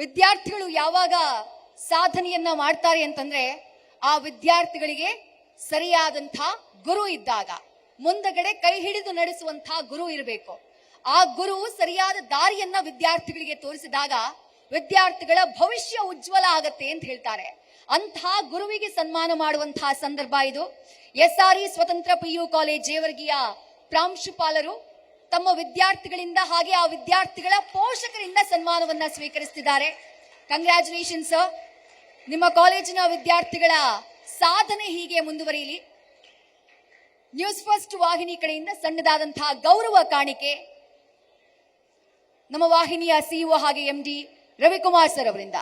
ವಿದ್ಯಾರ್ಥಿಗಳು ಯಾವಾಗ ಸಾಧನೆಯನ್ನ ಮಾಡ್ತಾರೆ ಅಂತಂದ್ರೆ ಆ ವಿದ್ಯಾರ್ಥಿಗಳಿಗೆ ಸರಿಯಾದಂಥ ಗುರು ಇದ್ದಾಗ, ಮುಂದಗಡೆ ಕೈ ಹಿಡಿದು ನಡೆಸುವಂತಹ ಗುರು ಇರಬೇಕು. ಆ ಗುರು ಸರಿಯಾದ ದಾರಿಯನ್ನ ವಿದ್ಯಾರ್ಥಿಗಳಿಗೆ ತೋರಿಸಿದಾಗ ವಿದ್ಯಾರ್ಥಿಗಳ ಭವಿಷ್ಯ ಉಜ್ವಲ ಆಗತ್ತೆ ಅಂತ ಹೇಳ್ತಾರೆ. ಅಂತಹ ಗುರುವಿಗೆ ಸನ್ಮಾನ ಮಾಡುವಂತಹ ಸಂದರ್ಭ ಇದು. SRE ಸ್ವತಂತ್ರ PU ಕಾಲೇಜ್ ಜೇವರ್ಗಿಯ ಪ್ರಾಂಶುಪಾಲರು ತಮ್ಮ ವಿದ್ಯಾರ್ಥಿಗಳಿಂದ ಹಾಗೆ ಆ ವಿದ್ಯಾರ್ಥಿಗಳ ಪೋಷಕರಿಂದ ಸನ್ಮಾನವನ್ನ ಸ್ವೀಕರಿಸುತ್ತಿದ್ದಾರೆ. Congratulation sir. ನಿಮ್ಮ ಕಾಲೇಜಿನ ವಿದ್ಯಾರ್ಥಿಗಳ ಸಾಧನೆ ಹೀಗೆ ಮುಂದುವರಿಯಲಿ. ನ್ಯೂಸ್ ಫಸ್ಟ್ ವಾಹಿನಿ ಕಡೆಯಿಂದ ಸಣ್ಣದಾದಂತಹ ಗೌರವ ಕಾಣಿಕೆ ನಮ್ಮ ವಾಹಿನಿಯ CEO ಹಾಗೆ MD ರವಿಕುಮಾರ್ ಸರ್ ಅವರಿಂದ.